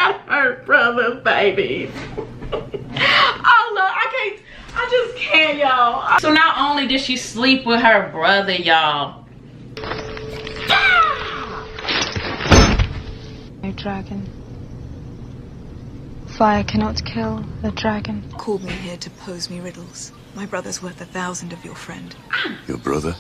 got her brother's babies. Oh look, I just can't, y'all. So not only did she sleep with her brother, y'all. No dragon. Fire cannot kill the dragon. Called me here to pose me riddles. My brother's worth 1,000 of your friend. Your brother?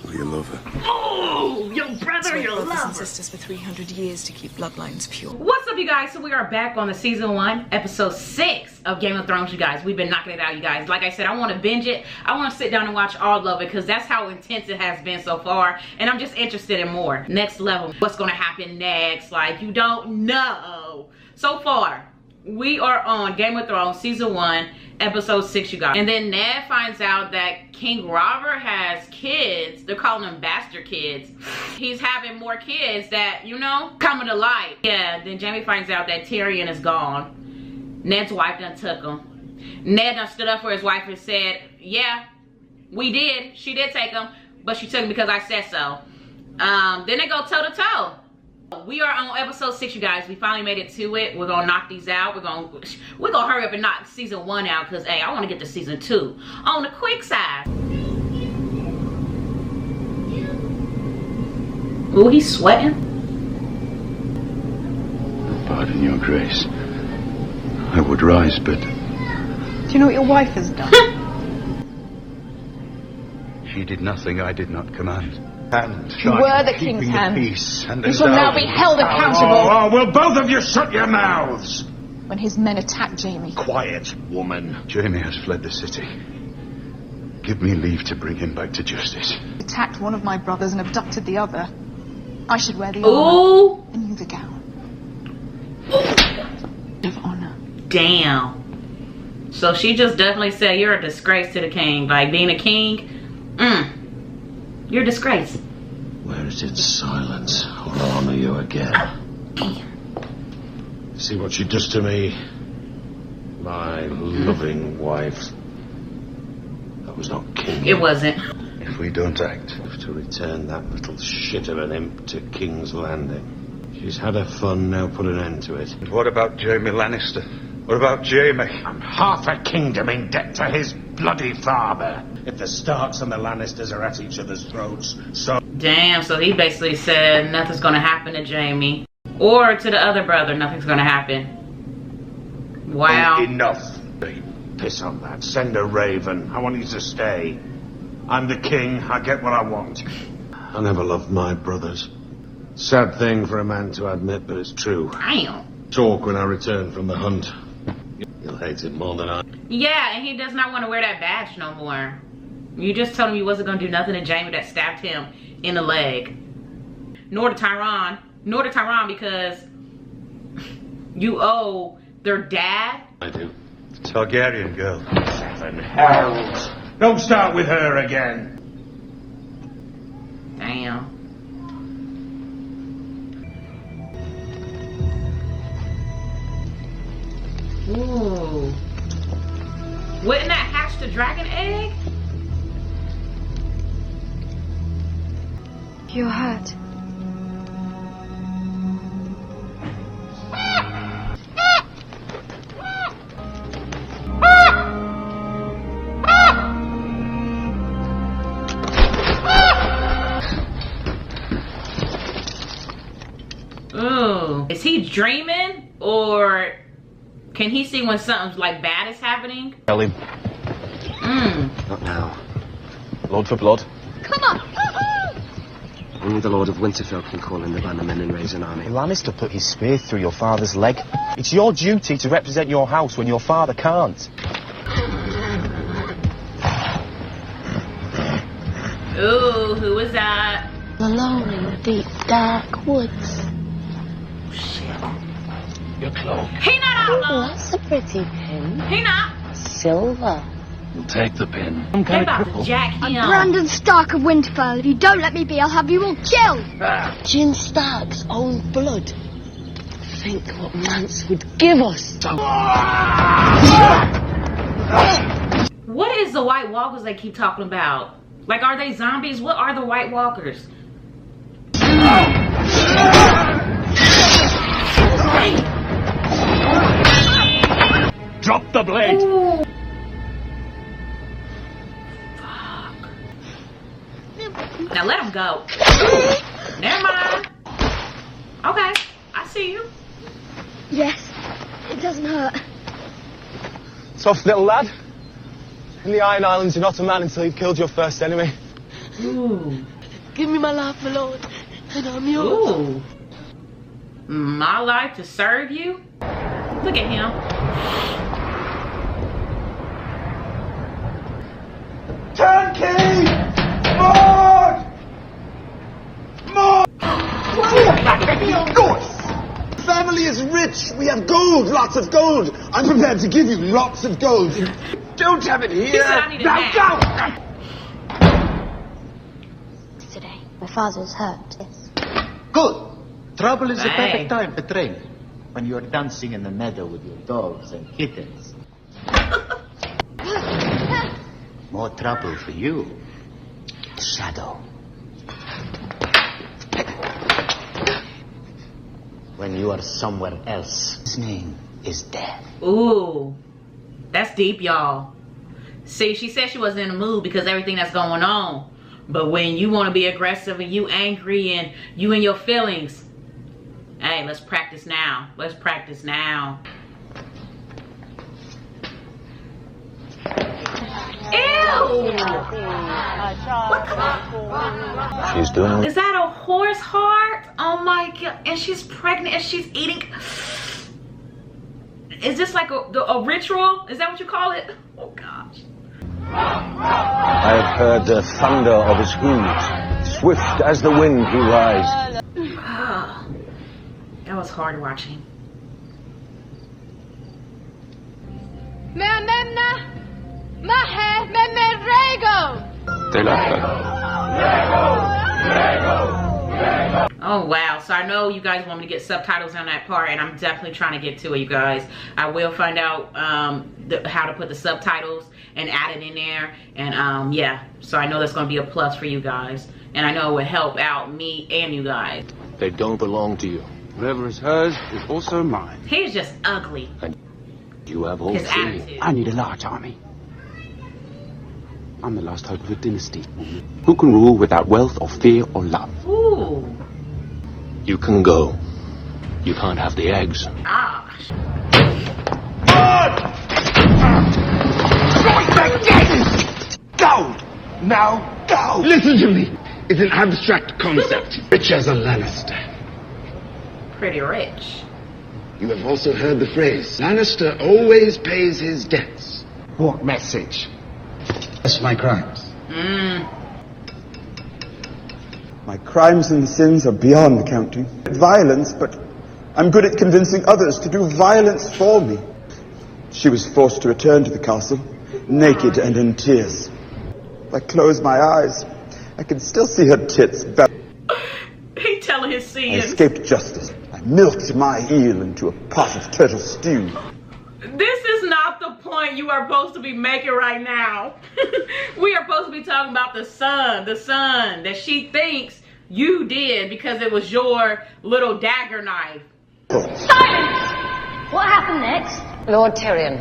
Or your lover? Oh, your brother, your brothers lover. and sisters for 300 years to keep bloodlines pure. What's up, you guys? So we are back on the season 1, episode 6 of Game of Thrones, you guys. We've been knocking it out, you guys. Like I said, I want to binge it. I want to sit down and watch all of it because that's how intense it has been so far. And I'm just interested in more. Next level. What's going to happen next? Like, you don't know. So far, we are on Game of Thrones season 1, episode 6, you guys. And then Ned finds out that King Robert has kids. They're calling them bastard kids. He's having more kids that, you know, coming to light. Yeah, then Jaime finds out that Tyrion is gone. Ned's wife done took him. Ned done stood up for his wife and said, yeah, we did. She did take him, but she took him because I said so. Then they go toe to toe. We are on episode 6, you guys. We finally made it to it. We're gonna knock these out. We're gonna hurry up and knock season 1 out because hey, I want to get to season 2 on the quick side. Ooh, he's sweating. Pardon your grace. I would rise, but Do you know what your wife has done? she did nothing I did not command. And You were the king's hand. Peace and You shall now be held accountable. Oh, will both of you shut your mouths? When his men attacked Jaime. Quiet, woman. Jaime has fled the city. Give me leave to bring him back to justice. He attacked one of my brothers and abducted the other. I should wear the Ooh. armor and you the gown. Of honor. Damn. So she just definitely said you're a disgrace to the king. Like being a king, you're a disgrace. Where is its silence? I'll honor you again. See what she does to me? My loving wife. That was not king. It wasn't. If we don't act, To return that little shit of an imp to King's Landing. She's had her fun, now put an end to it. and what about Jaime Lannister? What about Jaime? I'm half a kingdom in debt to his bloody father. If the Starks and the Lannisters are at each other's throats, so... Damn, so he basically said nothing's gonna happen to Jaime. Or to the other brother, nothing's gonna happen. Wow. Enough. Piss on that. Send a raven. I want you to stay. I'm the king. I get what I want. I never loved my brothers. Sad thing for a man to admit, but it's true. Damn. Talk when I return from the hunt. You'll hate it more than I... Yeah, and he does not want to wear that badge no more. You just told him you wasn't gonna do nothing to Jaime that stabbed him in the leg. Nor to Tyrion. Nor to Tyrion because you owe their dad. I do. Targaryen girl. Seven hells. Don't start with her again. Damn. Ooh. Wouldn't that hatch the dragon egg? You're hurt. Ooh. Is he dreaming or can he see when something like bad is happening? Tell him. Not now. Blood for blood. Come on! Only the Lord of Winterfell can call in the bannermen and raise an army. Lannister put his spear through your father's leg. It's your duty to represent your house when your father can't. Ooh, who was that? Alone in the deep, dark woods. Your cloak. He not out Oh, long. that's a pretty pin. He not. Silver. You'll take the pin. They about to jack him. Brandon Stark of Winterfell. If you don't let me be, I'll have you all killed. Jim Stark's own blood. Think what Mance would give us. What is the White Walkers they keep talking about? Like, are they zombies? What are the White Walkers? blade. Ooh. Now let him go. Never mind. Okay, I see you. Yes, it doesn't hurt. Soft little lad. In the Iron Islands, you're not a man until you've killed your first enemy. Ooh. Give me my life, my lord, and I'm yours. Ooh. My life to serve you? Look at him. Turnkey! More! More! Good! Family is rich. We have gold, lots of gold. I'm prepared to give you lots of gold. Don't have it here. He said I need a nap. Today, my father's hurt. Yes. Good. Trouble is the Hey. perfect time to train. When you're dancing in the meadow with your dogs and kittens. More trouble for you. Shadow. When you are somewhere else, his name is death. Ooh. That's deep, y'all. See, she said she wasn't in the mood because everything that's going on. But when you want to be aggressive and you angry and you in your feelings, hey, let's practice now. Let's practice now. Ew! She's doing Is that a horse heart? Oh my god. And she's pregnant and she's eating. Is this like a ritual? Is that what you call it? Oh gosh. I have heard the thunder of his hooves. Swift as the wind he rides. That was hard watching. Oh wow, so I know you guys want me to get subtitles on that part, and I'm definitely trying to get to it, you guys. I will find out how to put the subtitles and add it in there, and yeah, so I know that's going to be a plus for you guys, and I know it would help out me and you guys. They don't belong to you. Whatever is hers is also mine. He's just ugly. And you have all His three. attitude. I need a large army. I'm the last hope of a dynasty. Who can rule without wealth or fear or love? Ooh. You can go. You can't have the eggs. Gosh. Go! Now, go! Listen to me. It's an abstract concept. Rich as a Lannister. Pretty rich. You have also heard the phrase, Lannister always pays his debts. What message? That's my crimes. My crimes and sins are beyond counting. Violence, but I'm good at convincing others to do violence for me. She was forced to return to the castle, naked and in tears. If I close my eyes, I can still see her tits. He telling his I sins. escaped justice. I milked my eel into a pot of turtle stew. This is not the point you are supposed to be making right now. We are supposed to be talking about the son that she thinks you did because it was your little dagger knife. Silence! What happened next? Lord Tyrion,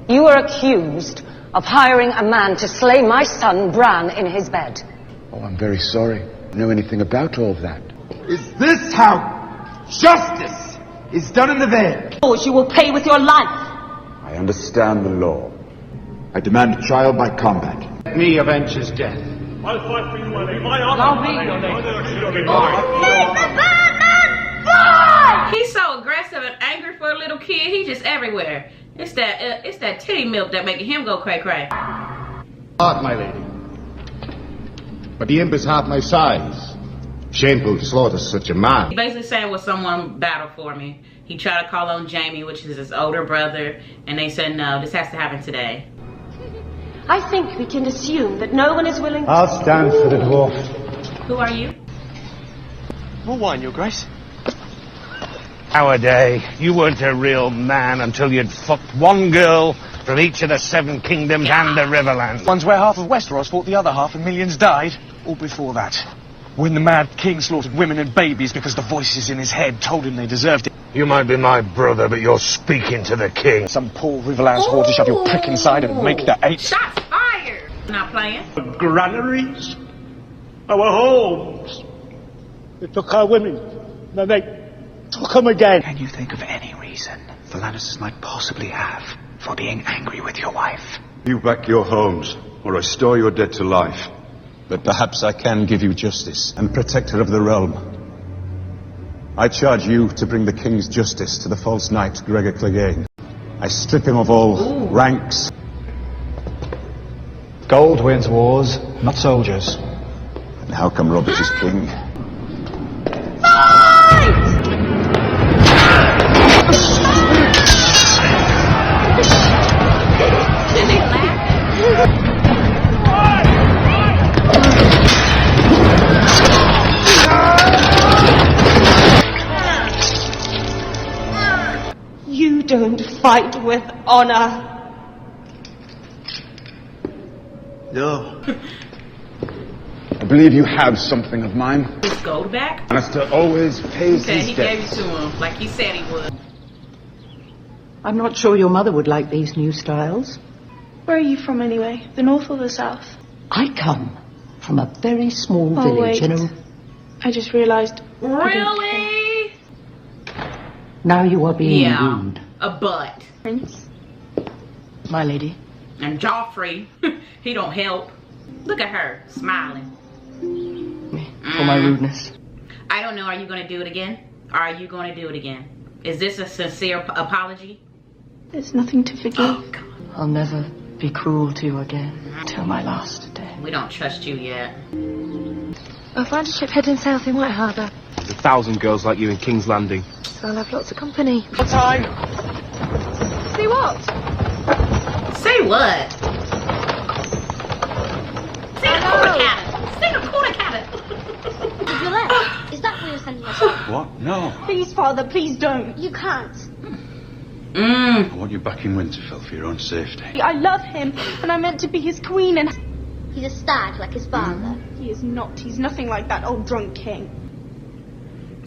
you are accused of hiring a man to slay my son Bran in his bed. Oh, I'm very sorry. I know anything about all of that. Is this how justice is done in the Vale? Or you will pay with your life. I understand the law. I demand a trial by combat. Let me avenge his death. I'll fight for you, my lady. Allow me. He's so aggressive and angry for a little kid. He's just everywhere. It's that titty milk that making him go cray cray. Art, my lady. But the imp is half my size. Shameful to slaughter such a man. He basically saying, will someone battle for me? He tried to call on Jamie, which is his older brother, and they said no, this has to happen today. I think we can assume that no one is willing to... I'll stand for the dwarf. Who are you? More wine, Your Grace. Nowadays, you weren't a real man until you'd fucked one girl from each of the 7 kingdoms and the Riverlands. One's where half of Westeros fought the other half and millions died. Or before that. When the Mad King slaughtered women and babies because the voices in his head told him they deserved it. You might be my brother, but you're speaking to the king. Some poor Riverlands whore to shove your prick inside and make the 8. Shots fired! Not playing. Granaries, our homes. They took our women, then they took them again. Can you think of any reason the Lannisters might possibly have for being angry with your wife? You back your homes, or restore your dead to life. But perhaps I can give you justice and protector of the realm. I charge you to bring the king's justice to the false knight Gregor Clegane. I strip him of all ranks. Gold wins wars, not soldiers. And how come Robb is king? Did they laugh? You don't fight with honor. No. I believe you have something of mine. His gold back? Lannister always pays Okay, his he debts. gave it to him, like he said he would. I'm not sure your mother would like these new styles. Where are you from anyway? The north or the south? I come from a very small village in a... I just realised. Really? Now you are being rude. A butt. Prince? My lady. And Joffrey, he don't help. Look at her, smiling. For my rudeness. I don't know, are you going to do it again? Are you going to do it again? Is this a sincere apology? There's nothing to forgive. Oh, God. I'll never be cruel to you again till my last day. We don't trust you yet. I'll find a ship heading south in White Harbour. There's 1,000 girls like you in King's Landing. So I'll have lots of company. What time? See what? Say what? Sing a quarter cannon. Sing a quarter cannon. You're left. Is that where you're sending us off? What? No. Please, Father, please don't. You can't. I want you back in Winterfell for your own safety. I love him, and I'm meant to be his queen, and... He's a stag like his father. He is not. He's nothing like that old drunk king.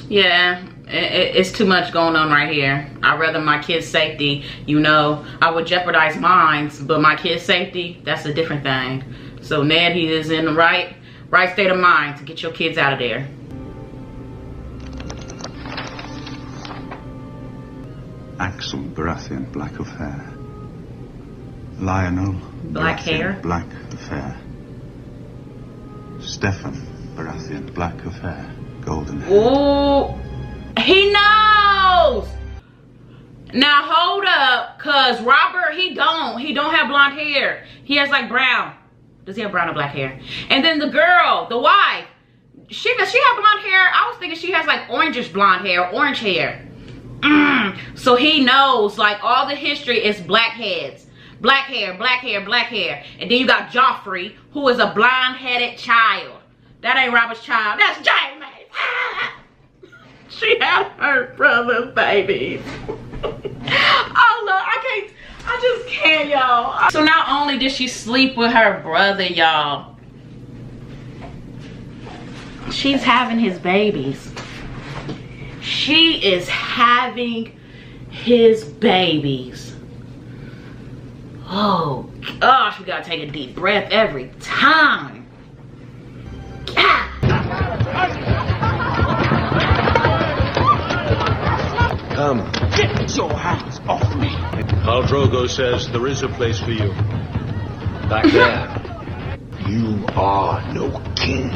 Yeah, it's too much going on right here. I'd rather my kids' safety, you know, I would jeopardize mine, but my kids' safety, that's a different thing. So Ned, he is in the right state of mind to get your kids out of there. Axel Baratheon, black of hair. Lionel Black Baratheon, hair? black of hair. Stefan Baratheon, black of hair, golden hair. Ooh, he knows. Now hold up, cause Robert, he don't have blonde hair. He has like brown. Does he have brown or black hair? And then the girl, the wife, does she have blonde hair? I was thinking she has like orangish blonde hair, orange hair. So he knows like all the history is blackheads. Black hair, black hair, black hair. And then you got Joffrey, who is a blonde-headed child. That ain't Robert's child. That's Jamie. She had her brother's babies. Oh, no, I just can't, y'all. So not only did she sleep with her brother, y'all, she's having his babies. She is having his babies. Oh gosh, we gotta take a deep breath every time. Come. Get your hands off me. Khal Drogo says there is a place for you. Back there. You are no king.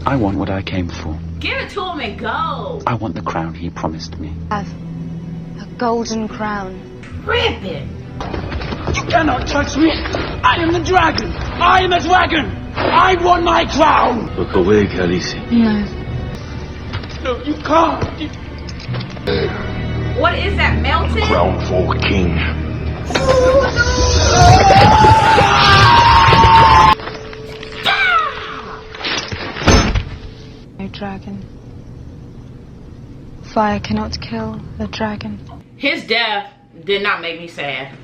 I want what I came for. Give it to him and go. I want the crown he promised me. Have a golden crown. Ribbon. You cannot touch me. I am the dragon. I am a dragon. I want my crown. Look away, Khaleesi. No. No, you can't. What is that, melted? Crown for king. No dragon. Fire cannot kill the dragon. His death did not make me sad.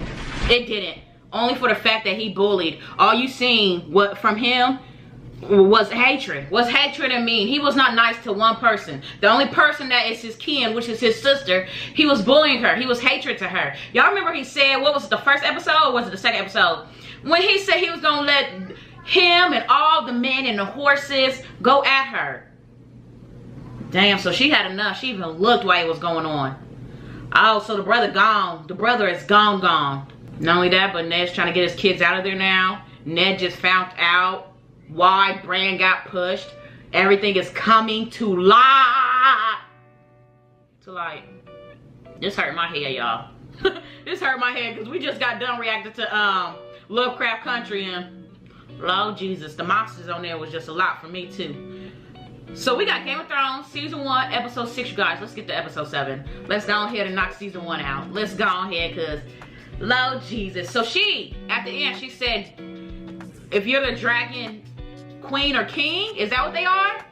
It didn't. Only for the fact that he bullied. All you seen from him was hatred. What's hatred and mean? He was not nice to one person. The only person that is his kin, which is his sister, he was bullying her. He was hatred to her. Y'all remember he said, what was it, the first episode or was it the second episode? When he said he was going to let him and all the men and the horses go at her. Damn, so she had enough. She even looked while it was going on. Oh, so the brother gone. The brother is gone. Not only that, but Ned's trying to get his kids out of there now. Ned just found out why Bran got pushed. Everything is coming to light. This hurt my head, y'all. This hurt my head because we just got done reacting to Lovecraft Country, and Lord Jesus, the monsters on there was just a lot for me too. So we got Game of Thrones season 1 episode 6, you guys. Let's get to episode 7. Let's go ahead and knock season 1 out. Let's go ahead, because Lord Jesus. So she, at the end, she said, if you're the dragon queen or king, is that what they are?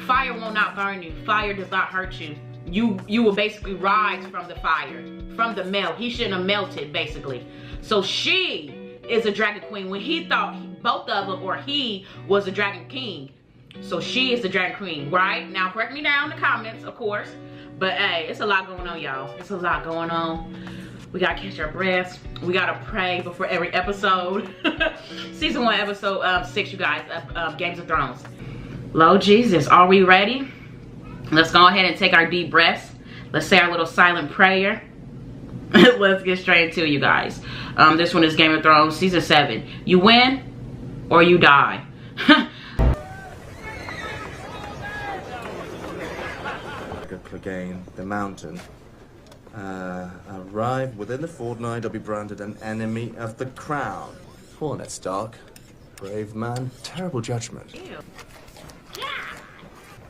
Fire will not burn you. Fire does not hurt you. You will basically rise from the fire, from the melt. He shouldn't have melted, basically. So she is a dragon queen when he thought both of them or he was a dragon king. So she is the dragon queen, right? Now correct me down in the comments, of course. But hey, it's a lot going on, y'all. It's a lot going on. We gotta catch our breaths. We gotta pray before every episode. Season 1, episode 6, you guys, of Games of Thrones. Lord Jesus, are we ready? Let's go ahead and take our deep breaths. Let's say our little silent prayer. Let's get straight into it, you guys. This one is Game of Thrones, season 7. You win or you die. Again, the mountain. Arrive within the fortnight, I'll be branded an enemy of the crown. Poor Ned Stark. Brave man, terrible judgment. Ew.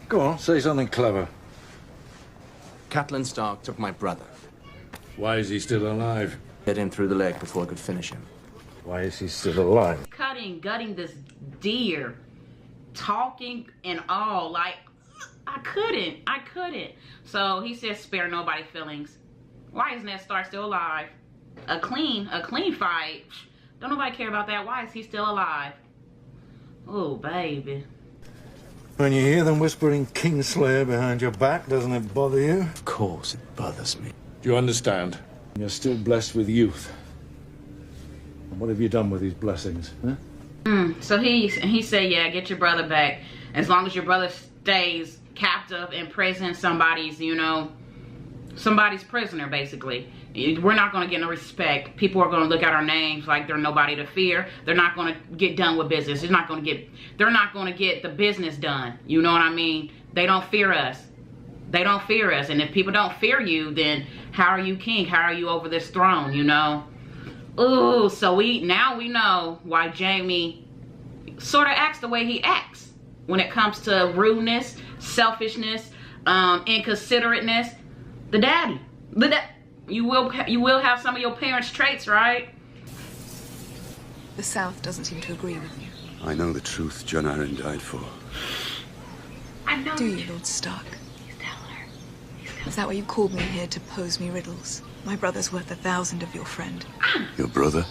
Go on, say something clever. Catelyn Stark took my brother. Why is he still alive? Hit him through the leg before I could finish him. Why is he still alive? Gutting this deer. Talking and all, like, I couldn't. So he says spare nobody feelings. Why is Ned Stark still alive? A clean fight. Don't nobody care about that. Why is he still alive? Oh, baby. When you hear them whispering Kingslayer behind your back, doesn't it bother you? Of course it bothers me. Do you understand? You're still blessed with youth. And what have you done with these blessings, huh? So he said, yeah, get your brother back. As long as your brother stays captive in prison, somebody's prisoner, basically. We're not going to get no respect. People are going to look at our names like they're nobody to fear. They're not going to get done with business. They're not going to get the business done. You know what I mean? They don't fear us. They don't fear us. And if people don't fear you, then how are you king? How are you over this throne, you know? Ooh, so now we know why Jaime sort of acts the way he acts when it comes to rudeness, selfishness, inconsiderateness. The daddy. You will have some of your parents' traits, right? The South doesn't seem to agree with you. I know the truth Jon Arryn died for. I know. Do you, Lord Stark? Is that why you called me here, to pose me riddles? My brother's worth 1,000 of your friend. Your brother?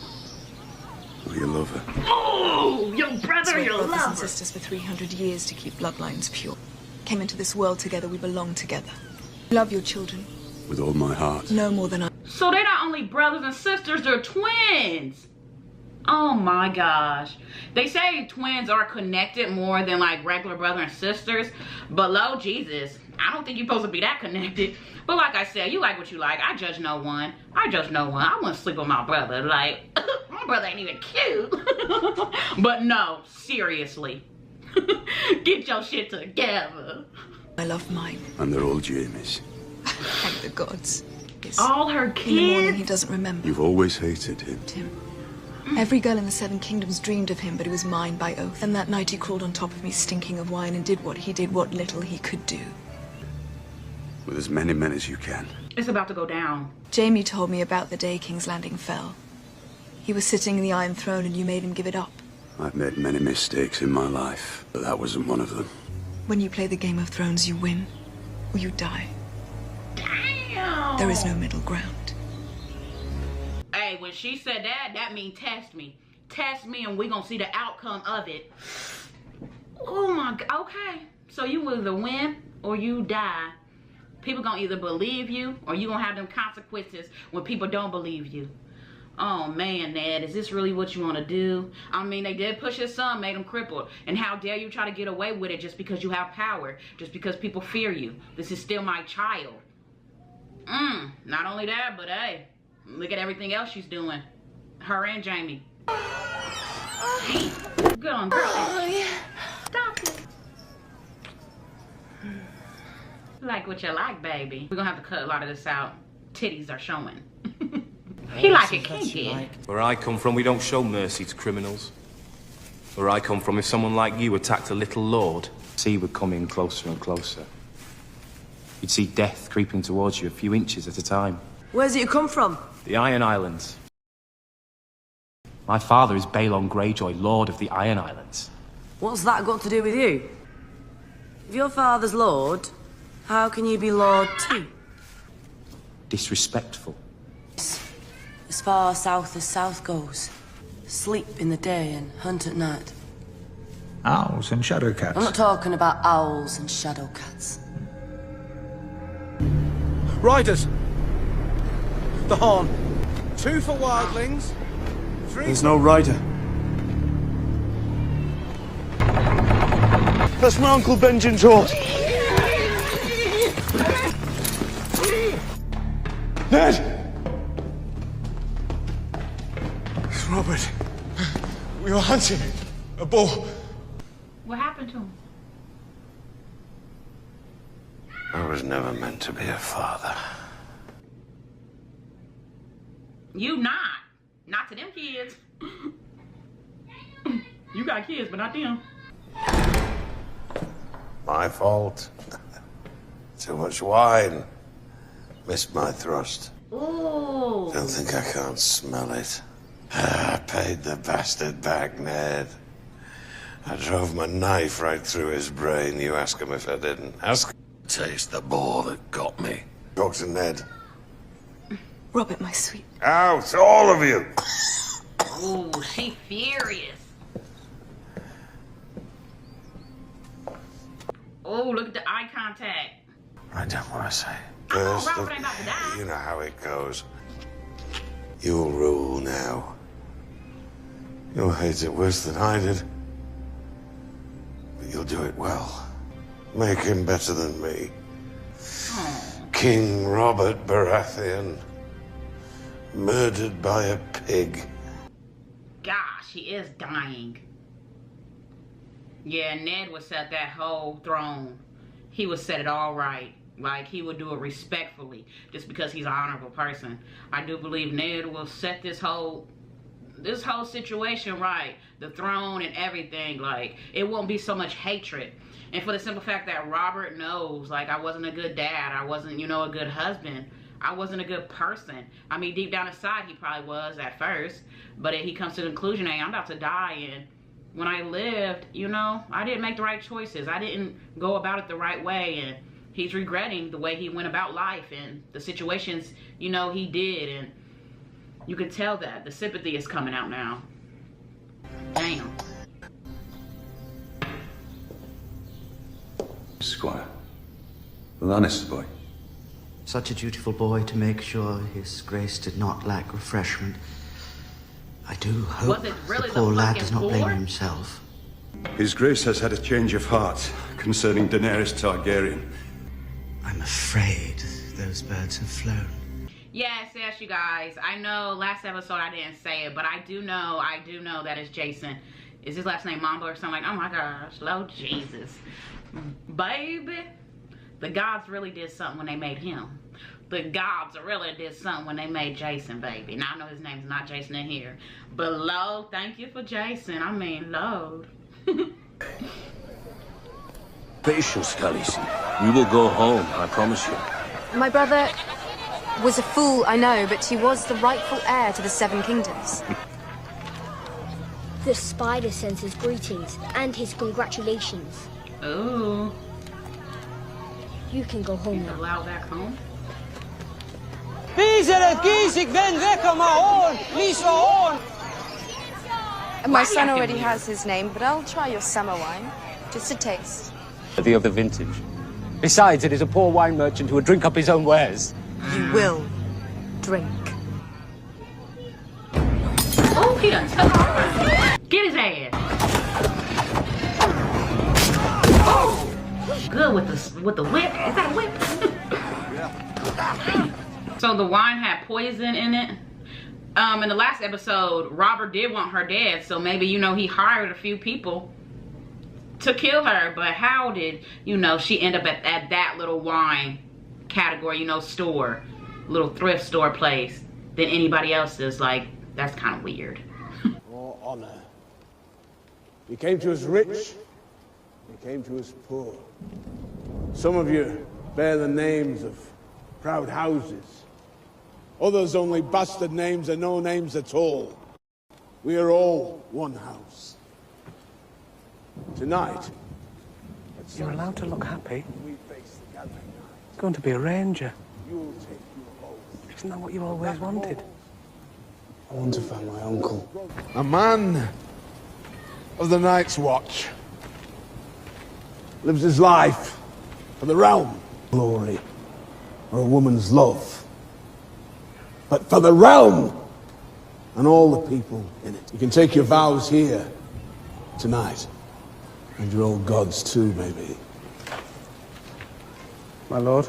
Or your lover? Oh, your brother, your brothers lover. and sisters for 300 years to keep bloodlines pure. Came into this world together, we belong together. Love your children. With all my heart. No more than I. So they're not only brothers and sisters, they're twins. Oh my gosh. They say twins are connected more than like regular brother and sisters. But Lord Jesus, I don't think you're supposed to be that connected. But like I said, you like what you like. I judge no one. I wouldn't sleep with my brother. Like, my brother ain't even cute. But no, seriously. Get your shit together. I love mine. And they're all Jaime's. Thank the gods. All her kids? In the morning he doesn't remember. You've always hated him. Every girl in the 7 Kingdoms dreamed of him, but he was mine by oath. And that night he crawled on top of me, stinking of wine, and did what little he could do. With as many men as you can. It's about to go down. Jaime told me about the day King's Landing fell. He was sitting in the Iron Throne and you made him give it up. I've made many mistakes in my life, but that wasn't one of them. When you play the Game of Thrones, you win, or you die. Damn. There is no middle ground. Hey, when she said that means test me. Test me and we gonna see the outcome of it. Oh my God, okay. So you will either win or you die. People gonna either believe you or you gonna have them consequences when people don't believe you. Oh man, Ned, is this really what you want to do? I mean, they did push his son, made him crippled. And how dare you try to get away with it just because you have power, just because people fear you. This is still my child. Not only that, but hey, look at everything else she's doing. Her and Jamie. Good on girl. Stop it. Like what you like, baby. We're gonna have to cut a lot of this out. Titties are showing. He like it kinky. Where I come from, we don't show mercy to criminals. Where I come from, if someone like you attacked a little lord, sea would come in closer and closer. You'd see death creeping towards you a few inches at a time. Where's it you come from? The Iron Islands. My father is Balon Greyjoy, Lord of the Iron Islands. What's that got to do with you? If your father's Lord, how can you be Lord too? Disrespectful. As far south as south goes. Sleep in the day and hunt at night. Owls and shadow cats. I'm not talking about owls and shadow cats. Riders! The horn. 2 for wildlings. 3 There's no rider. That's my Uncle Benjamin's horse. Ned! It's Robert. We were hunting a bull. What happened to him? I was never meant to be a father. You not. Not to them kids. You got kids, but not them. My fault. Too much wine. Missed my thrust. Ooh. Don't think I can't smell it. I paid the bastard back, Ned. I drove my knife right through his brain. You ask him if I didn't. Ask him. Taste the ball that got me. Talk to Ned. Robert, my sweet. Out, all of you! Ooh, she furious. Oh, look at the eye contact. I don't want to say. First, Robert ain't about to die. you know how it goes. You'll rule now. You'll hate it worse than I did. But you'll do it well. Make him better than me. King Robert Baratheon. Murdered by a pig. Gosh, he is dying. Yeah, Ned would set that whole throne. He would set it all right. Like, he would do it respectfully, just because he's an honorable person. I do believe Ned will set this whole situation right. The throne and everything. Like, it won't be so much hatred. And for the simple fact that Robert knows, like, I wasn't a good dad. I wasn't, you know, a good husband. I wasn't a good person. I mean, deep down inside, he probably was at first. But he comes to the conclusion, hey, I'm about to die. And when I lived, you know, I didn't make the right choices. I didn't go about it the right way. And he's regretting the way he went about life and the situations, you know, he did. And you can tell that. The sympathy is coming out now. Damn. Squire. The Lannister boy. Such a dutiful boy to make sure his grace did not lack refreshment. I do hope the poor lad does not blame himself. His grace has had a change of heart concerning Daenerys Targaryen. I'm afraid those birds have flown. Yes, you guys. I know last episode I didn't say it, but I do know that it's Jason. Is his last name Mamba or something? Like, oh my gosh, Lord Jesus. Baby, the gods really did something when they made him. The gods really did something when they made Jason, baby. Now, I know his name's not Jason in here, but Lord, thank you for Jason. I mean, Lord. Patience, Khaleesi. We will go home, I promise you. My brother was a fool, I know, but he was the rightful heir to the Seven Kingdoms. The spider sends his greetings and his congratulations. Ooh. You can go home now. Allow back home? Viserys, kies, ik ben weg aan mijn hoorn. Lies mijn hoorn. My son already has his name, but I'll try your summer wine. Just a taste. Worthy of the vintage. Besides, it is a poor wine merchant who would drink up his own wares. You will drink. Oh, he done took off. Get his ass. Oh, good with the whip. Is that a whip? So the wine had poison in it. In the last episode, Robert did want her dead, so maybe, you know, he hired a few people to kill her. But how did, you know, she end up at that little wine category, you know, store, little thrift store place than anybody else's? Like, that's kind of weird. Or honor. He came to us rich, he came to us poor. Some of you bear the names of proud houses. Others only bastard names and no names at all. We are all one house. Tonight, You're allowed to look happy. It's going to be a ranger. Isn't that what you always wanted? I want to find my uncle. A man of the Night's Watch. Lives his life for the realm. Glory. Or a woman's love. But for the realm and all the people in it. You can take your vows here tonight. And your old gods too, maybe. My lord,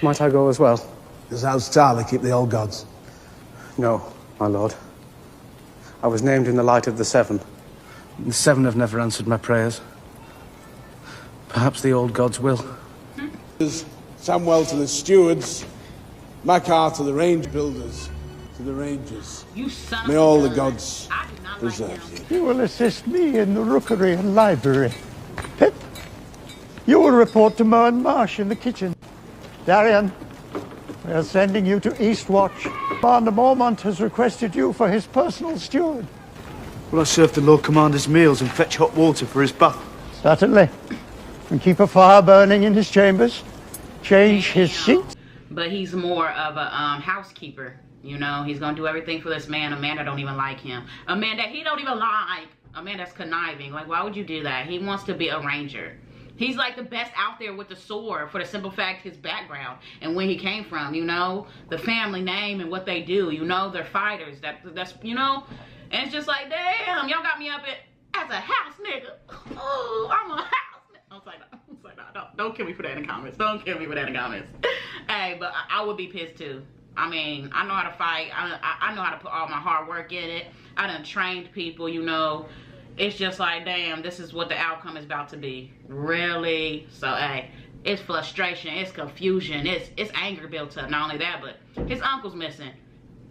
might I go as well? Does House Tarly keep the old gods? No, my lord. I was named in the light of the Seven. The Seven have never answered my prayers. Perhaps the old gods will. Samwell to the stewards, Makar to the range builders, to the rangers. May all the gods preserve you. You will assist me in the rookery and library. Pip, you will report to Moen Marsh in the kitchen. Darian, we are sending you to East Watch. Commander Mormont has requested you for his personal steward. Will I serve the Lord Commander's meals and fetch hot water for his bath? Certainly. And keep a fire burning in his chambers. Change his seat. But he's more of a housekeeper. You know, he's gonna do everything for this man, a man that don't even like him. A man that he don't even like. A man that's conniving. Like, why would you do that? He wants to be a ranger. He's like the best out there with the sword for the simple fact his background and where he came from, you know, the family name and what they do, you know, they're fighters. That's you know, and it's just like, damn, y'all got me up as a house nigga. Oh, I'm a house nigga. I was like, no, don't kill me for that in the comments. Don't kill me for that in the comments. Hey, but I would be pissed too. I mean, I know how to fight. I know how to put all my hard work in it. I done trained people, you know. It's just like, damn, this is what the outcome is about to be. Really? So, hey, it's frustration, it's confusion, it's anger built up. Not only that, but his uncle's missing.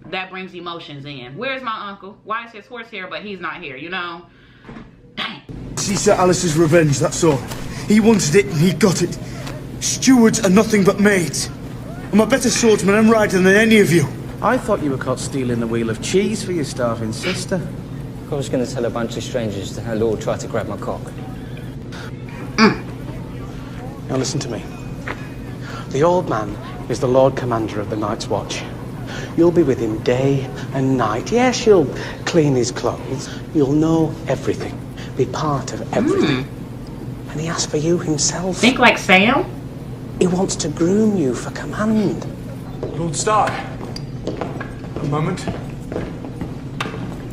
That brings emotions in. Where's my uncle? Why is his horse here, but he's not here, you know? Dang. See Sir Alistair's revenge, that's all. He wanted it and he got it. Stewards are nothing but maids. I'm a better swordsman and rider than any of you. I thought you were caught stealing the wheel of cheese for your starving sister. I was going to tell a bunch of strangers that her lord tried to grab my cock. Now listen to me. The old man is the Lord Commander of the Night's Watch. You'll be with him day and night. Yes, you'll clean his clothes. You'll know everything. Be part of everything. And he asked for you himself. Think like Sam? He wants to groom you for command. Lord Stark. A moment.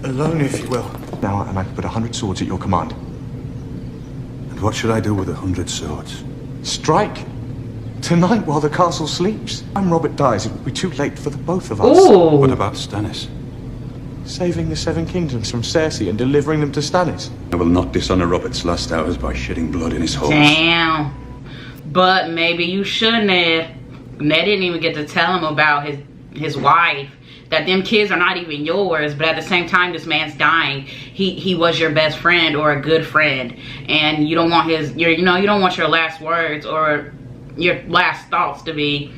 Alone, if you will. Now, and I can put 100 swords at your command. And what should I do with 100 swords? Strike! Tonight, while the castle sleeps. When Robert dies, it will be too late for the both of us. Ooh. What about Stannis? Saving the Seven Kingdoms from Cersei and delivering them to Stannis. I will not dishonor Robert's last hours by shedding blood in his halls. Damn. But maybe you shouldn't have. Ned didn't even get to tell him about his wife. That them kids are not even yours, but at the same time this man's dying. He was your best friend or a good friend, and you don't want you don't want your last words or your last thoughts to be,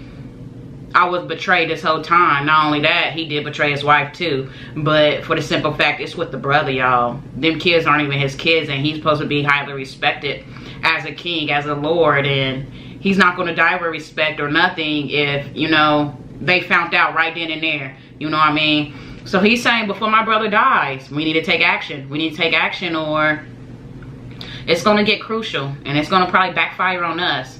I was betrayed this whole time. Not only that, he did betray his wife too, but for the simple fact it's with the brother, y'all. Them kids aren't even his kids, and he's supposed to be highly respected as a king, as a lord, and he's not going to die with respect or nothing if, you know, they found out right then and there. You know what I mean? So he's saying, before my brother dies, we need to take action. We need to take action, or it's gonna get crucial, and it's gonna probably backfire on us.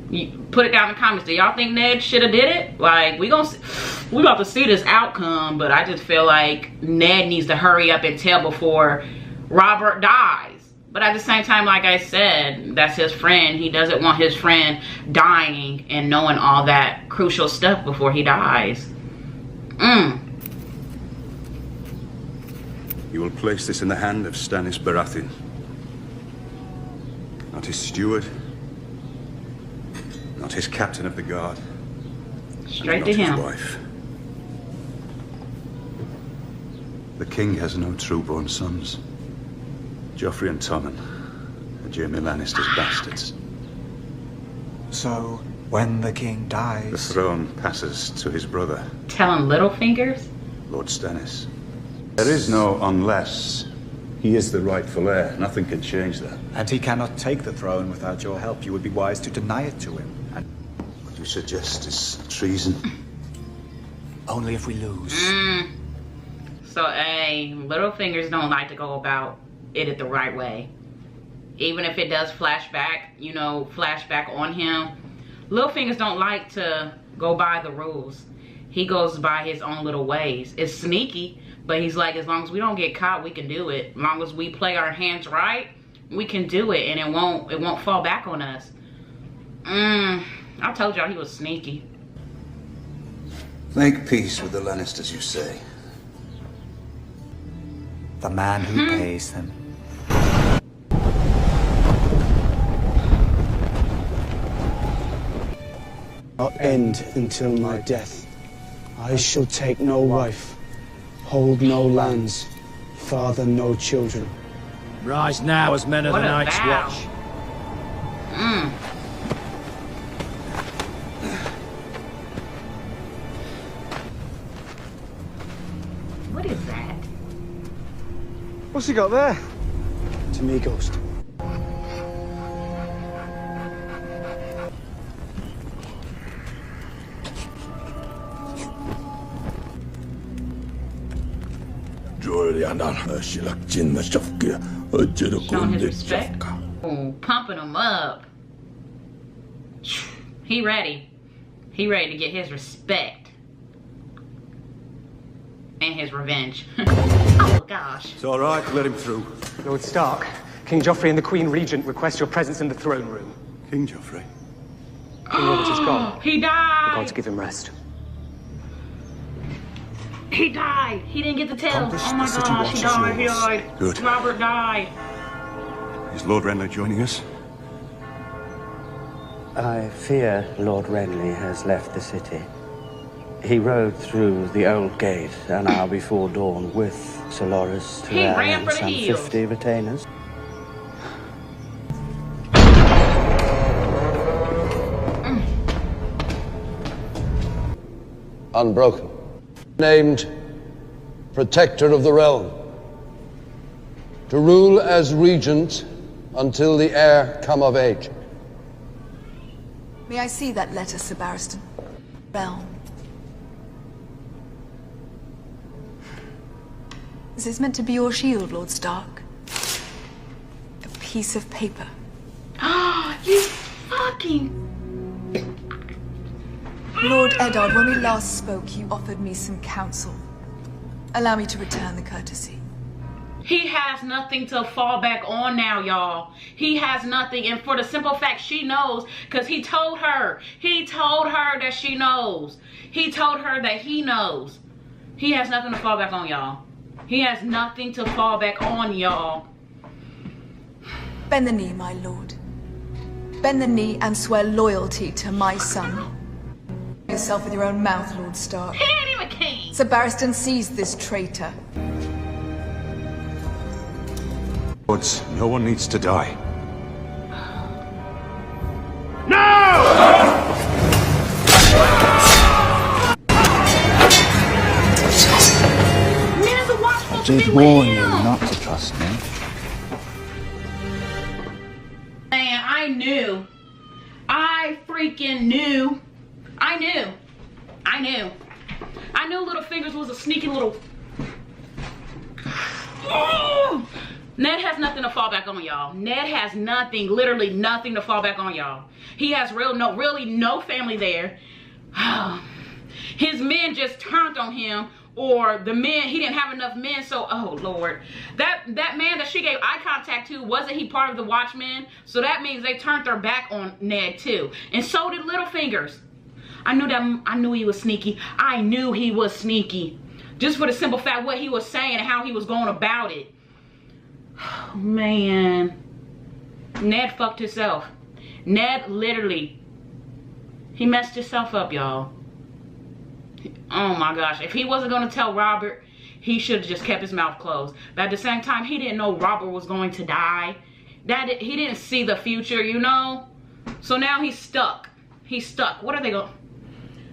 You put it down in the comments. Do y'all think Ned should have did it? Like, we about to see this outcome, but I just feel like Ned needs to hurry up and tell before Robert dies. But at the same time, like I said, that's his friend. He doesn't want his friend dying and knowing all that crucial stuff before he dies. You will place this in the hand of Stannis Baratheon. Not his steward. Not his captain of the guard. Straight to him. His wife. The king has no true-born sons. Joffrey and Tommen are Jaime Lannister's bastards. So, when the king dies... The throne passes to his brother. Telling Littlefingers? Lord Stannis. There is no unless. He is the rightful heir. Nothing can change that. And he cannot take the throne without your help. You would be wise to deny it to him. And what you suggest is treason. Only if we lose. So, hey, Littlefingers don't like to go about it the right way. Even if it does flashback, you know, flashback on him, Littlefingers don't like to go by the rules. He goes by his own little ways. It's sneaky, but he's like, as long as we don't get caught, we can do it. As long as we play our hands right, we can do it, and it won't fall back on us. I told y'all he was sneaky. Make peace with the Lannisters, you say. The man who pays them. Not end until my death. I shall take no wife, hold no lands, father no children. Rise now as men of the Night's Watch. What is that? What's he got there? To me, Ghost. Showing his respect. Ooh, pumping him up. He ready. He ready to get his respect. And his revenge. Oh gosh. It's all right, let him through. Lord Stark, King Joffrey and the Queen Regent request your presence in the throne room. King Joffrey? King Robert is gone. He died. The gods give him rest. He died. He didn't get to tell. Oh my gosh, he died. He died. Good. Robert died. Is Lord Renly joining us? I fear Lord Renly has left the city. He rode through the old gate an hour before dawn with Sir Loras Tyrell and some 50 retainers. Unbroken. Named Protector of the Realm. To rule as regent until the heir come of age. May I see that letter, Sir Barristan? Realm. Is this meant to be your shield, Lord Stark? A piece of paper. Ah, you fucking... Lord Eddard, when we last spoke, you offered me some counsel. Allow me to return the courtesy. He has nothing to fall back on now, y'all. He has nothing, and for the simple fact she knows, because he told her. He told her that she knows. He told her that he knows. He has nothing to fall back on, y'all. He has nothing to fall back on, y'all. Bend the knee, my lord. Bend the knee and swear loyalty to my son. Yourself with your own mouth, Lord Stark. He ain't even king. Sir Barristan seized this traitor. Lords, no one needs to die. I did warn you not to trust me. Man, I knew. I freaking knew. I knew. I knew Littlefingers was a sneaky little... Oh! Ned has nothing to fall back on, y'all. Ned has nothing, literally nothing to fall back on, y'all. He has really no family there. His men just turned on him, or the men, he didn't have enough men, so, oh Lord. That man that she gave eye contact to, wasn't he part of the Watchmen? So that means they turned their back on Ned too. And so did Littlefingers. I knew he was sneaky. I knew he was sneaky. Just for the simple fact what he was saying and how he was going about it. Oh, man. Ned fucked himself. Ned literally, he messed himself up, y'all. Oh my gosh. If he wasn't going to tell Robert, he should have just kept his mouth closed. But at the same time, he didn't know Robert was going to die. He didn't see the future, you know. So now he's stuck. He's stuck. What are they going?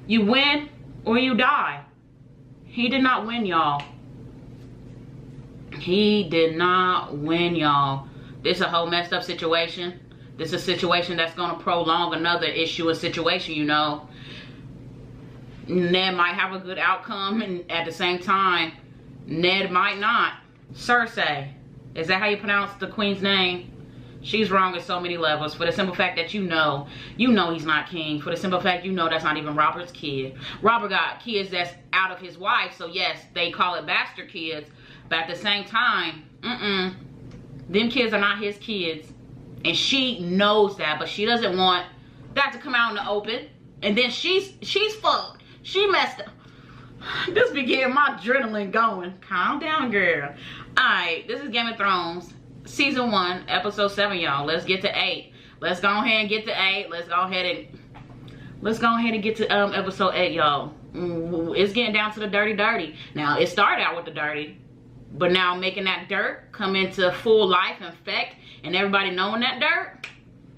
You win or you die. He did not win, y'all. He did not win, y'all. This is a whole messed up situation. This is a situation that's going to prolong another issue and situation, you know. Ned might have a good outcome, and at the same time, Ned might not. Cersei, is that how you pronounce the queen's name? She's wrong at so many levels. For the simple fact that you know he's not king. For the simple fact you know that's not even Robert's kid. Robert got kids that's out of his wife, so yes, they call it bastard kids. But at the same time, them kids are not his kids. And she knows that, but she doesn't want that to come out in the open. And then she's fucked. She messed up. This be getting my adrenaline going. Calm down, girl. Alright, this is Game of Thrones. Season 1, episode 7, y'all. Let's get to 8. Let's go ahead and get to 8. Let's go ahead and get to episode 8, y'all. It's getting down to the dirty. Now, it started out with the dirty, but now making that dirt come into full life and effect, and everybody knowing that dirt.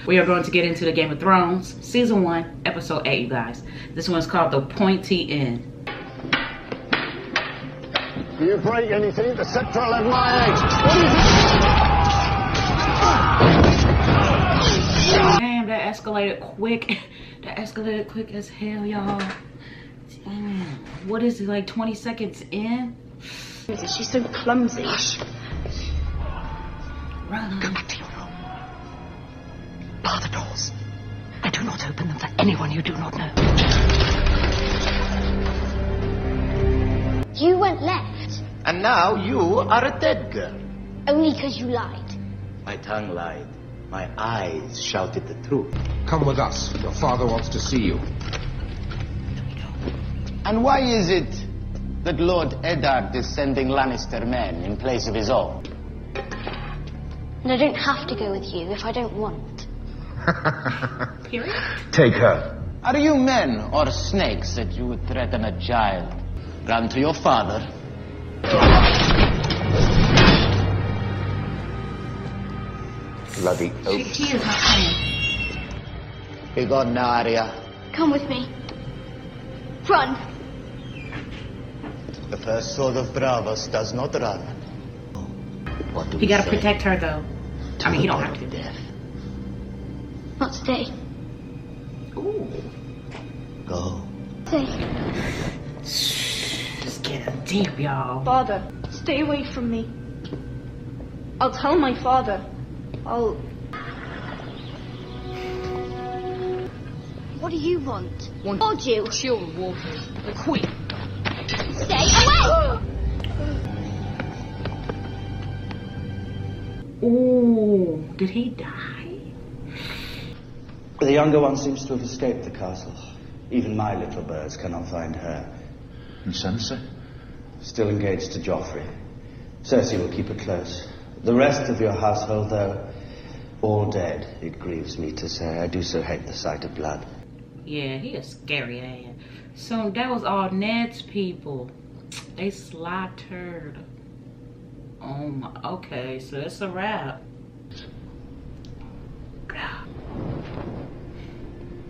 We are going to get into the Game of Thrones, season 1, episode 8, you guys. This one's called The Pointy End. Do you break anything? The scepter will have my eggs. What do you think? Damn, that escalated quick. That escalated quick as hell, y'all. What is it, like 20 seconds in? She's so clumsy. Run. Go back to your room. Bar the doors. And do not open them for anyone you do not know. You went left. And now you are a dead girl. Only because you lied. My tongue lied. My eyes shouted the truth. Come with us. Your father wants to see you. And why is it that Lord Eddard is sending Lannister men in place of his own? And I don't have to go with you if I don't want. Period. Take her. Are you men or snakes that you would threaten a child? Run to your father. Bloody oaf. She is not playing. Be gone now, Arya. Come with me. Run. The first sword of Bravos does not run. What do He we gotta say? protect her, though. I mean, he don't have to. Death. Not today. Ooh. Go. Stay. Just getting deep, y'all. Father, stay away from me. I'll tell my father. What do you want? Told you. Chill, Wolfie. The queen. Stay away! Ooh, did he die? The younger one seems to have escaped the castle. Even my little birds cannot find her. And Sansa? Still engaged to Joffrey. Cersei will keep her close. The rest of your household, though, all dead, it grieves me to say. I do so hate the sight of blood. Yeah, he is scary ass. So that was all Ned's people. They slaughtered. Oh my, okay, so it's a wrap.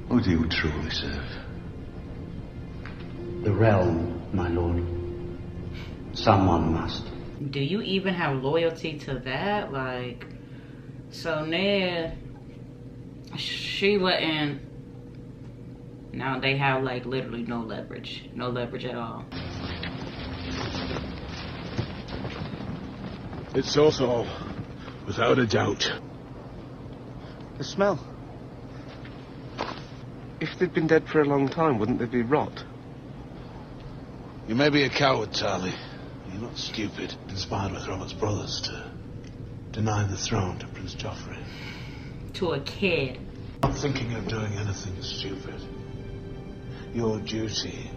Who do you truly serve? The realm, my lord. Someone must. Do you even have loyalty to that? Like, so Ned, she letting, now they have like literally no leverage at all. It's also Without a doubt. The smell. If they'd been dead for a long time, wouldn't they be rot? You may be a coward, Tarly. You're not stupid. Conspired with Robert's brothers to deny the throne to Prince Joffrey. To a kid. Not thinking of doing anything stupid. Your duty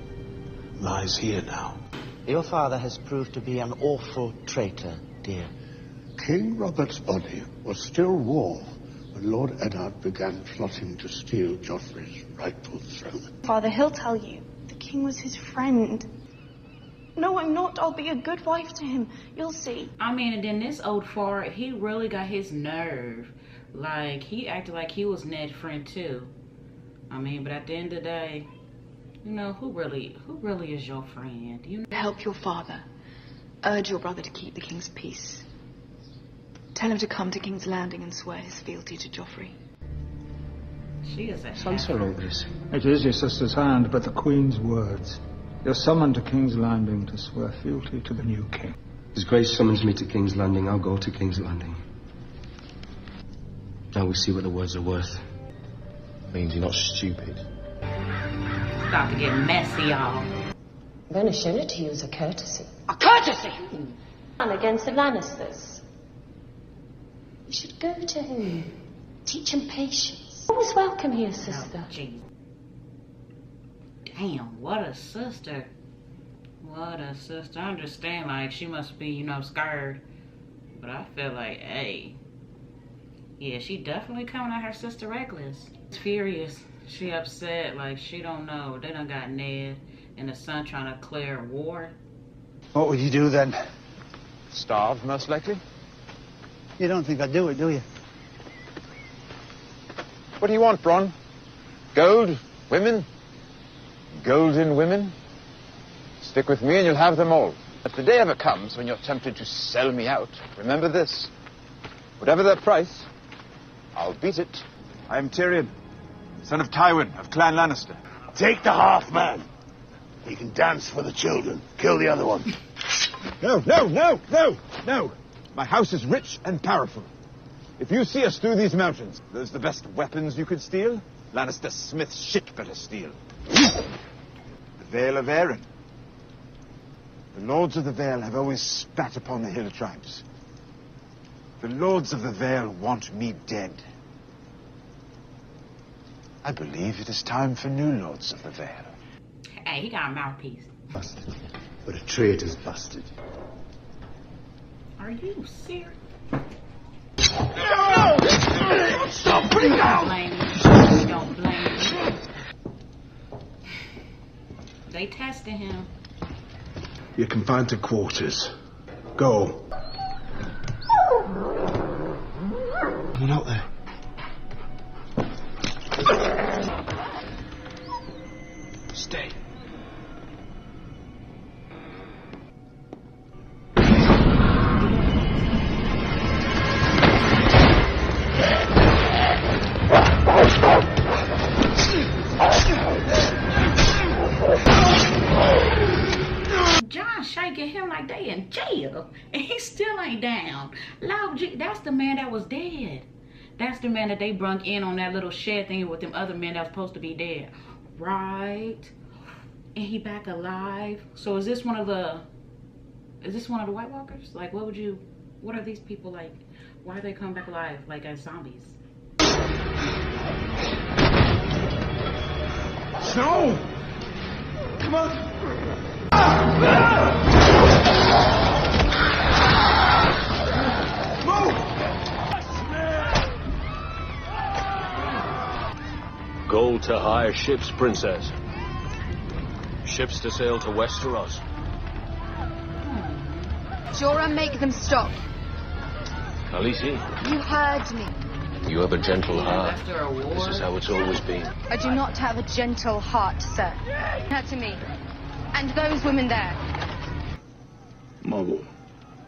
lies here now. Your father has proved to be an awful traitor, dear. King Robert's body was still warm when Lord Eddard began plotting to steal Joffrey's rightful throne. Father, he'll tell you. The king was his friend. No, I'm not. I'll be a good wife to him. You'll see. I mean, and then this old fart, he really got his nerve. Like, he acted like he was Ned's friend too. I mean, but at the end of the day, you know, who really is your friend? You know? Help your father. Urge your brother to keep the king's peace. Tell him to come to King's Landing and swear his fealty to Joffrey. She is a Answer all this. It is your sister's hand, but the Queen's words. You're summoned to King's Landing to swear fealty to the new king. His Grace summons me to King's Landing. I'll go to King's Landing. Now we see what the words are worth. Means you're not stupid. About to get messy, y'all. I'm only shown it to you as a courtesy. A courtesy? And against the Lannisters. You should go to him. Teach him patience. Always welcome here, sister. Oh, damn, what a sister. What a sister. I understand, like, she must be, you know, scared. But I feel like, hey. Yeah, she definitely coming at her sister reckless. She's furious. She upset, like, she don't know. They done got Ned and the son trying to declare war. What would you do then? Starve, most likely? You don't think I'd do it, do you? What do you want, Bron? Gold? Women? Golden women? Stick with me and you'll have them all. If the day ever comes when you're tempted to sell me out, remember this. Whatever their price, I'll beat it. I am Tyrion, son of Tywin of Clan Lannister. Take the half man. He can dance for the children. Kill the other one. No! My house is rich and powerful. If you see us through these mountains, those the best weapons you could steal? Lannister Smith's shit better steal. The Vale of Arryn. The Lords of the Vale have always spat upon the hill tribes. The Lords of the Vale want me dead. I believe it is time for new Lords of the Vale. Hey, he got a mouthpiece. Busted. But a traitor's busted. Are you serious? Stop putting down! Don't blame me. They tested him. You're confined to quarters. Go. Someone out there. Stay. John shaking him like they in jail, and he still ain't down. Loud G, that's the man that was dead. That's the man that they brung in on that little shed thing with them other men that was supposed to be dead. Right. And he back alive. So is this one of the White Walkers? Like, what are these people like? Why do they come back alive like as zombies? Snow! Come on! Gold to hire ships, Princess. Ships to sail to Westeros. Jorah, make them stop. Khaleesi, You heard me. you have a gentle heart. This is how it's always been. I do not have a gentle heart, sir. Now to me. And those women there. Mago,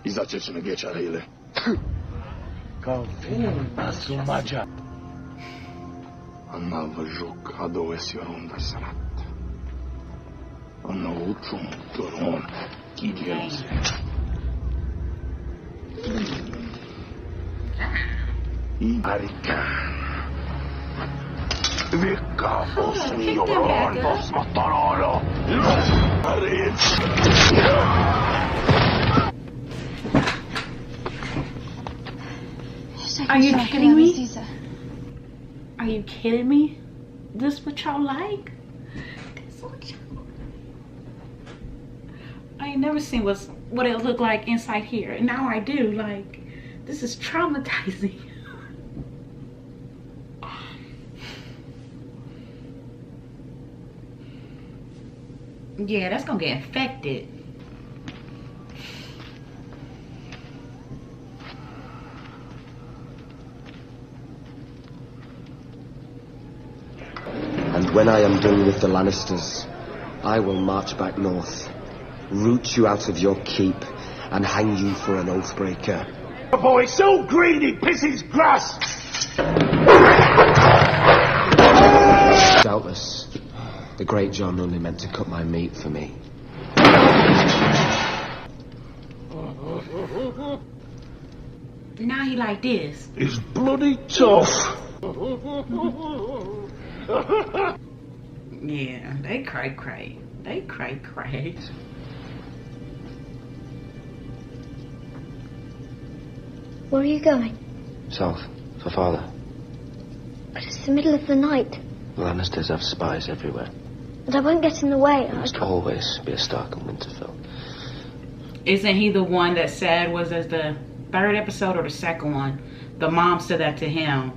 izaceți neghețarile. Asumaja. Anna văjuc a două sionda sanat. Anna uçum toron gidiyoruz. Are you kidding me? Are you kidding me? This what y'all like? This what y'all... I ain't never seen what it looked like inside here, and now I do. Like, this is traumatizing. Yeah, that's gonna get infected. And when I am done with the Lannisters, I will march back north, root you out of your keep, and hang you for an oathbreaker. The boy's so green he pisses grass! Doubtless, the great John only meant to cut my meat for me. Now he like this. He's bloody tough. Yeah, they cray. They cray. Where are you going? South, for father. But it's the middle of the night. The Lannisters have spies everywhere. And I won't get in the way. There must always be a Stark in Winterfell. Isn't he the one that said, was this the third episode or the second one? The mom said that to him.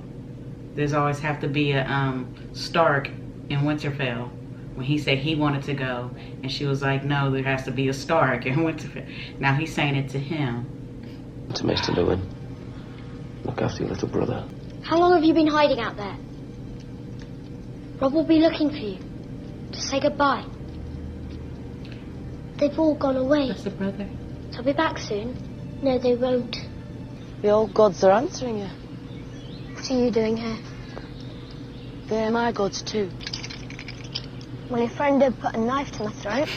There's always have to be a Stark in Winterfell. When he said he wanted to go, and she was like, no, there has to be a Stark in Winterfell. Now he's saying it to him. To Mr. Lewin, look after your little brother. How long have you been hiding out there? Robb will be looking for you to say goodbye. They've all gone away. That's the brother. They'll be back soon. No, they won't. The old gods are answering you. What are you doing here? They're my gods too. Well, your friend did put a knife to my throat.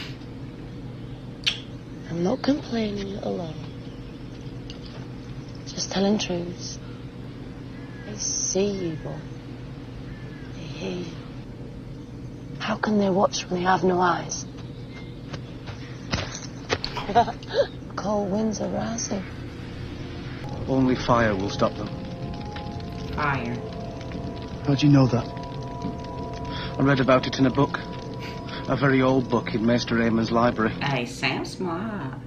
I'm not complaining, little love. Just telling truths. They see you, boy. They hear you. How can they watch when they have no eyes? Cold winds are rising. Only fire will stop them. Fire. How do you know that? I read about it in a book. A very old book in Maester Aemon's library. Hey, Sam's smart.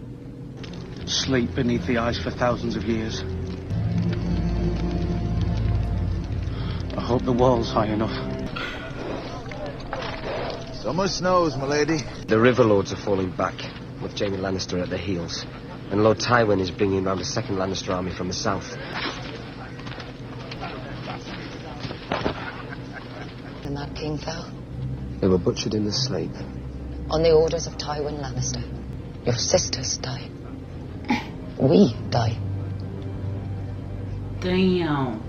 Sleep beneath the ice for thousands of years. I hope the wall's high enough. Summer snows, milady. The River Lords are falling back, with Jaime Lannister at their heels. And Lord Tywin is bringing round a second Lannister army from the south. The Mad King fell. They were butchered in the sleep. On the orders of Tywin Lannister. Your sisters die. We die. Damn.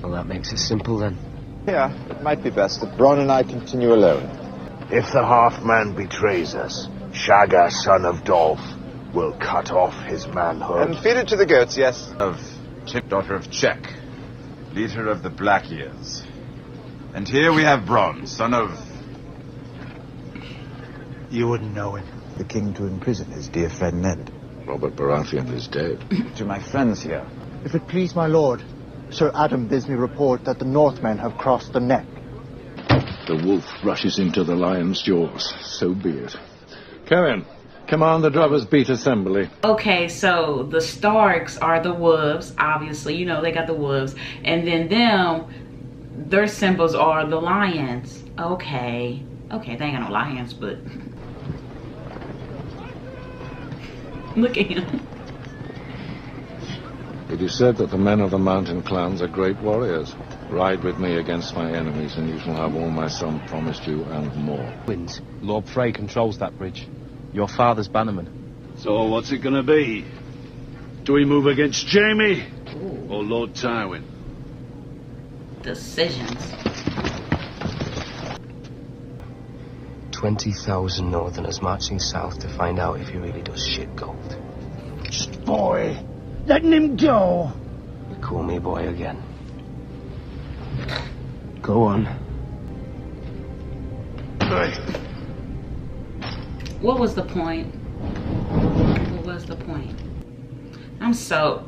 Well, that makes it simple then. Yeah, it might be best that Bronn and I continue alone. If the half-man betrays us, Shagga, son of Dolph, will cut off his manhood. And feed it to the goats, yes. Of Chip, daughter of Czech, leader of the Blackears. And here we have Bronn, son of... You wouldn't know him. The king to imprison his dear friend Ned. Robert Baratheon is dead. To my friends here. If it please my lord, Sir Adam bids me report that the Northmen have crossed the neck. The wolf rushes into the lion's jaws. So be it. Karen, command the Drovers beat assembly. Okay, so the Starks are the wolves, obviously. You know, they got the wolves. And then their symbols are the lions. Okay. Okay, they ain't got no lions, but... Look at him. It is said that the men of the mountain clans are great warriors. Ride with me against my enemies, and you shall have all my son promised you and more. Winds. Lord Frey controls that bridge. Your father's bannerman. So what's it gonna be? Do we move against Jaime or Lord Tywin? Decisions. 20,000 Northerners marching south to find out if he really does shit gold. Boy, letting him go. You call me boy again. Go on. What was the point? What was the point? I'm so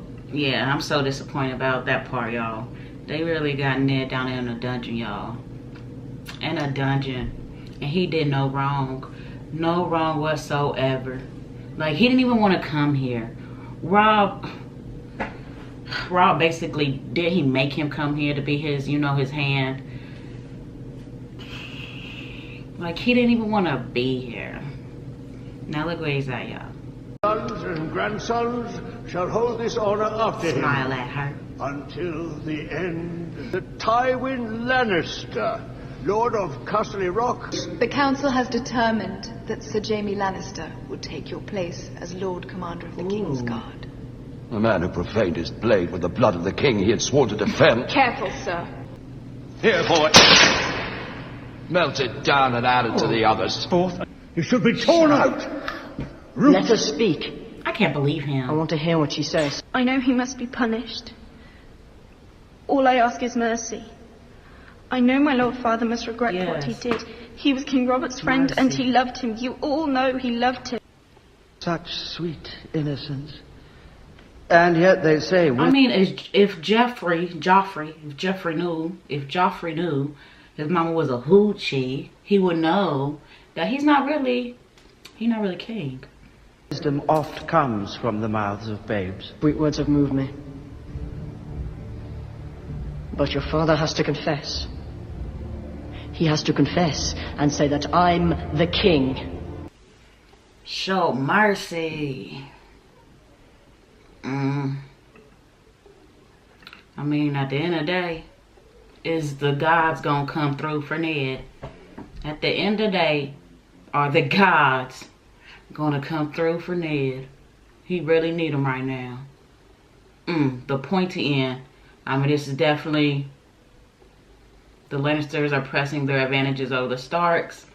disappointed about that part, y'all. They really got Ned down there in a dungeon, y'all. In a dungeon. And he did no wrong. No wrong whatsoever. Like, he didn't even want to come here. Robb basically, did he make him come here to be his, you know, his hand? Like, he didn't even want to be here. Now look where he's at, y'all. Sons and grandsons shall hold this honor after him. Smile at her. Until the end. The Tywin Lannister, Lord of Castle Rock. The council has determined that Sir Jaime Lannister will take your place as Lord Commander of the King's Guard. A man who profaned his blade with the blood of the king he had sworn to defend. Careful, sir. Here, boy. Melt it down and add it to the others. You should be torn out. Let her speak. I can't believe him. I want to hear what she says. I know he must be punished. All I ask is mercy. I know my Lord Father must regret what he did. He was King Robert's friend and he loved him. You all know he loved him. Such sweet innocence. And yet they say... I mean, if Joffrey knew his mama was a hoochie, he would know that he's not really king. Wisdom oft comes from the mouths of babes. Sweet words have moved me. But your father has to confess. He has to confess and say that I'm the king. Show mercy. I mean, at the end of the day, is the gods gonna come through for Ned? At the end of the day, are the gods gonna come through for Ned? He really need them right now. The pointy end. I mean, this is definitely... The Lannisters are pressing their advantages over the Starks.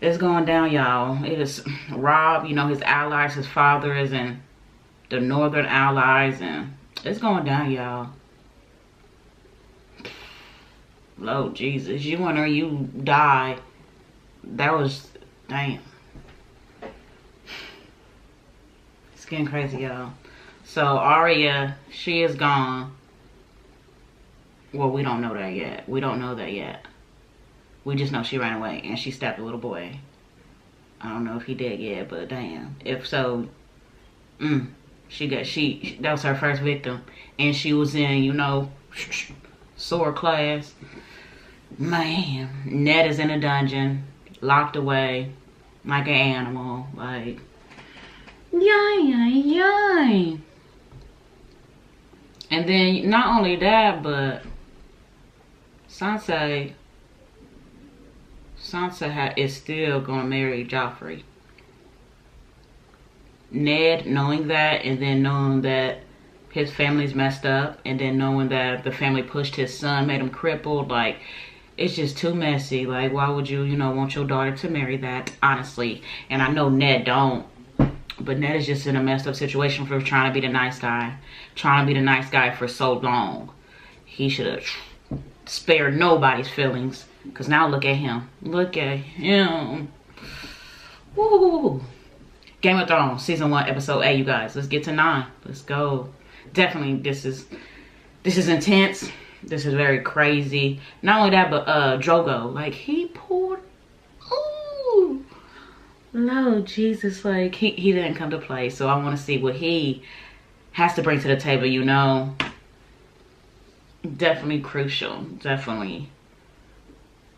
It's going down, y'all. It is Robb, you know, his allies, his father is in the northern allies, and it's going down, y'all. Lord Jesus, you want her, you die. That was, damn. It's getting crazy, y'all. So Arya, she is gone. Well, we don't know that yet. We don't know that yet. We just know she ran away and she stabbed a little boy. I don't know if he did yet, but damn. If so, that was her first victim. And she was in, you know, sword class. Man, Ned is in a dungeon, locked away like an animal. Like, yay. And then not only that, but Sansa is still gonna marry Joffrey. Ned knowing that, and then knowing that his family's messed up, and then knowing that the family pushed his son, made him crippled, like, it's just too messy. Like, why would you, want your daughter to marry that, honestly? And I know Ned don't, but Ned is just in a messed up situation for trying to be the nice guy. Trying to be the nice guy for so long. He should have spared nobody's feelings. Because now look at him. Look at him. Woo. Game of Thrones, Season 1, Episode 8, you guys. Let's get to 9. Let's go. Definitely, this is intense. This is very crazy. Not only that, but Drogo. Like, he poured... Ooh. Lord Jesus. Like, he didn't come to play. So I want to see what he has to bring to the table, Definitely crucial. Definitely.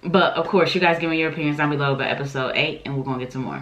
But, of course, you guys give me your opinions down below about Episode 8. And we're going to get some more.